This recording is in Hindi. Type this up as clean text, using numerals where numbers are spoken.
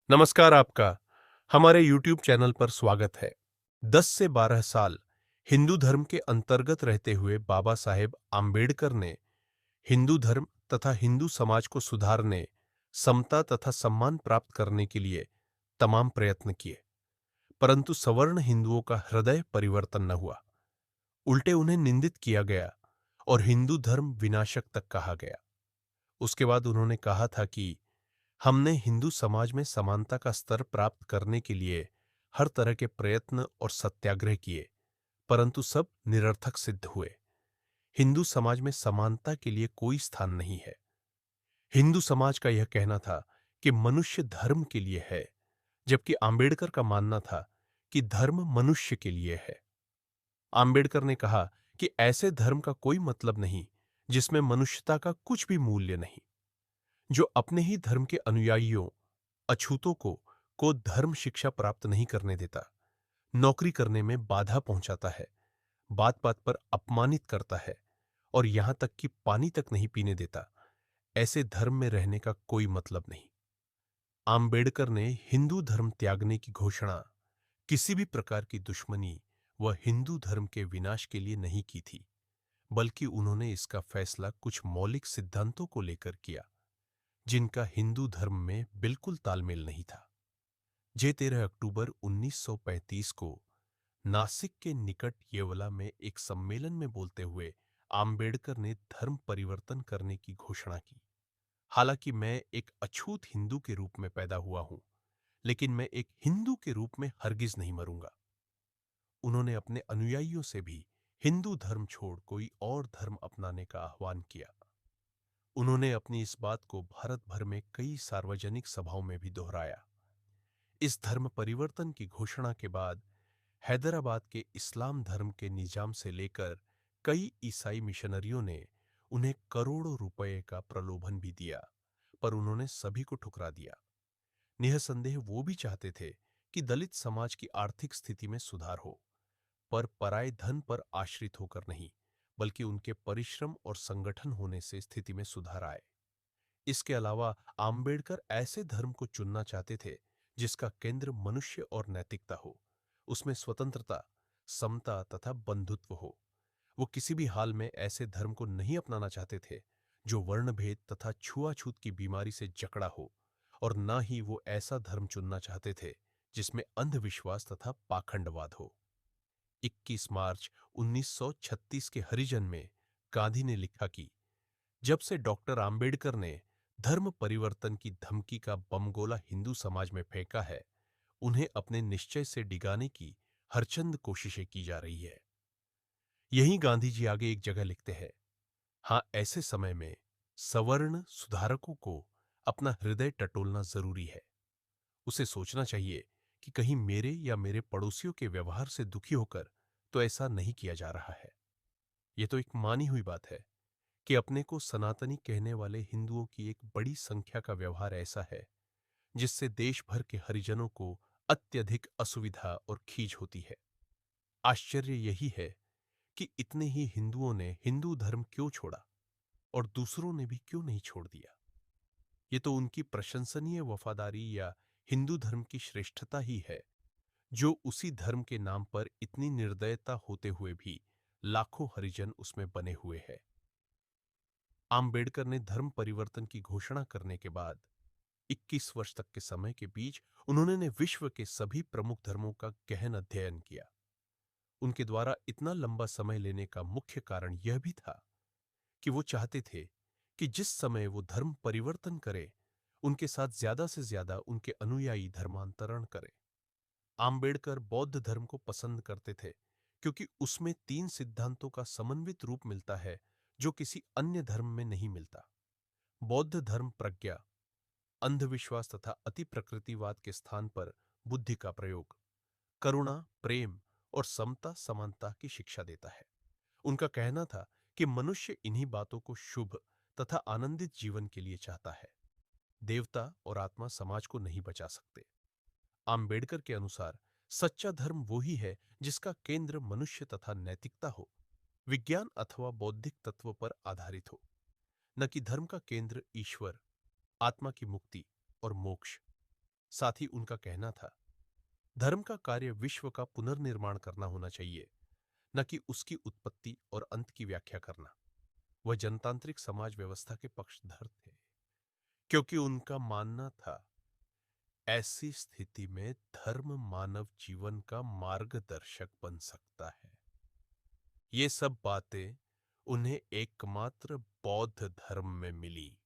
नमस्कार आपका हमारे YouTube चैनल पर स्वागत है। 10 से 12 साल हिंदू धर्म के अंतर्गत रहते हुए बाबा साहेब आम्बेडकर ने हिंदू धर्म तथा हिंदू समाज को सुधारने, समता तथा सम्मान प्राप्त करने के लिए तमाम प्रयत्न किए, परंतु सवर्ण हिंदुओं का हृदय परिवर्तन न हुआ। उल्टे उन्हें निंदित किया गया और हिंदू धर्म विनाशक तक कहा गया। उसके बाद उन्होंने कहा था कि हमने हिंदू समाज में समानता का स्तर प्राप्त करने के लिए हर तरह के प्रयत्न और सत्याग्रह किए, परंतु सब निरर्थक सिद्ध हुए। हिंदू समाज में समानता के लिए कोई स्थान नहीं है। हिंदू समाज का यह कहना था कि मनुष्य धर्म के लिए है, जबकि आम्बेडकर का मानना था कि धर्म मनुष्य के लिए है। आम्बेडकर ने कहा कि ऐसे धर्म का कोई मतलब नहीं जिसमें मनुष्यता का कुछ भी मूल्य नहीं, जो अपने ही धर्म के अनुयायियों अछूतों को धर्म शिक्षा प्राप्त नहीं करने देता, नौकरी करने में बाधा पहुंचाता है, बात बात पर अपमानित करता है और यहां तक कि पानी तक नहीं पीने देता, ऐसे धर्म में रहने का कोई मतलब नहीं। आम्बेडकर ने हिंदू धर्म त्यागने की घोषणा किसी भी प्रकार की दुश्मनी व हिंदू धर्म के विनाश के लिए नहीं की थी, बल्कि उन्होंने इसका फैसला कुछ मौलिक सिद्धांतों को लेकर किया जिनका हिंदू धर्म में बिल्कुल तालमेल नहीं था। जे 13 अक्टूबर 1935 को नासिक के निकट येवला में एक सम्मेलन में बोलते हुए आम्बेडकर ने धर्म परिवर्तन करने की घोषणा की। हालांकि मैं एक अछूत हिंदू के रूप में पैदा हुआ हूं, लेकिन मैं एक हिंदू के रूप में हरगिज नहीं मरूंगा। उन्होंने अपने अनुयायियों से भी हिंदू धर्म छोड़ कोई और धर्म अपनाने का आह्वान किया। उन्होंने अपनी इस बात को भारत भर में कई सार्वजनिक सभाओं में भी दोहराया। इस धर्म परिवर्तन की घोषणा के बाद हैदराबाद के इस्लाम धर्म के निजाम से लेकर कई ईसाई मिशनरियों ने उन्हें करोड़ों रुपए का प्रलोभन भी दिया, पर उन्होंने सभी को ठुकरा दिया। निःसंदेह वो भी चाहते थे कि दलित समाज की आर्थिक स्थिति में सुधार हो, पर पराये धन पर आश्रित होकर नहीं, बल्कि उनके परिश्रम और संगठन होने से स्थिति में सुधार आए। इसके अलावा आम्बेडकर ऐसे धर्म को चुनना चाहते थे जिसका केंद्र मनुष्य और नैतिकता हो, उसमें स्वतंत्रता, समता तथा बंधुत्व हो। वो किसी भी हाल में ऐसे धर्म को नहीं अपनाना चाहते थे जो वर्णभेद तथा छुआछूत की बीमारी से जकड़ा हो, और न ही वो ऐसा धर्म चुनना चाहते थे जिसमें अंधविश्वास तथा पाखंडवाद हो। 21 मार्च 1936 के हरिजन में गांधी ने लिखा कि जब से डॉक्टर आम्बेडकर ने धर्म परिवर्तन की धमकी का बमगोला हिंदू समाज में फेंका है, उन्हें अपने निश्चय से डिगाने की हरचंद कोशिशें की जा रही है। यही गांधी जी आगे एक जगह लिखते हैं, हाँ, ऐसे समय में सवर्ण सुधारकों को अपना हृदय टटोलना जरूरी है। उसे सोचना चाहिए कि कहीं मेरे या मेरे पड़ोसियों के व्यवहार से दुखी होकर तो ऐसा नहीं किया जा रहा है। यह तो एक मानी हुई बात है कि अपने को सनातनी कहने वाले हिंदुओं की एक बड़ी संख्या का व्यवहार ऐसा है जिससे देश भर के हरिजनों को अत्यधिक असुविधा और खीज होती है। आश्चर्य यही है कि इतने ही हिंदुओं ने हिंदू धर्म क्यों छोड़ा और दूसरों ने भी क्यों नहीं छोड़ दिया। ये तो उनकी प्रशंसनीय वफादारी या हिंदू धर्म की श्रेष्ठता ही है, जो उसी धर्म के नाम पर इतनी निर्दयता होते हुए भी लाखों हरिजन उसमें बने हुए हैं। आम्बेडकर ने धर्म परिवर्तन की घोषणा करने के बाद 21 वर्ष तक के समय के बीच उन्होंने विश्व के सभी प्रमुख धर्मों का गहन अध्ययन किया। उनके द्वारा इतना लंबा समय लेने का मुख्य कारण यह भी था कि वो चाहते थे कि जिस समय वो धर्म परिवर्तन करे, उनके साथ ज्यादा से ज्यादा उनके अनुयायी धर्मांतरण करें। आम्बेडकर बौद्ध धर्म को पसंद करते थे क्योंकि उसमें 3 सिद्धांतों का समन्वित रूप मिलता है जो किसी अन्य धर्म में नहीं मिलता। बौद्ध धर्म प्रज्ञा, अंधविश्वास तथा अति प्रकृतिवाद के स्थान पर बुद्धि का प्रयोग, करुणा, प्रेम और समता समानता की शिक्षा देता है। उनका कहना था कि मनुष्य इन्हीं बातों को शुभ तथा आनंदित जीवन के लिए चाहता है। देवता और आत्मा समाज को नहीं बचा सकते। आम्बेडकर के अनुसार सच्चा धर्म वही है जिसका केंद्र मनुष्य तथा नैतिकता हो, विज्ञान अथवा बौद्धिक तत्व पर आधारित हो, न कि धर्म का केंद्र ईश्वर, आत्मा की मुक्ति और मोक्ष। साथ ही उनका कहना था, धर्म का कार्य विश्व का पुनर्निर्माण करना होना चाहिए, न कि उसकी उत्पत्ति और अंत की व्याख्या करना। वह जनतांत्रिक समाज व्यवस्था के पक्षधर थे, क्योंकि उनका मानना था ऐसी स्थिति में धर्म मानव जीवन का मार्गदर्शक बन सकता है। ये सब बातें उन्हें एकमात्र बौद्ध धर्म में मिली।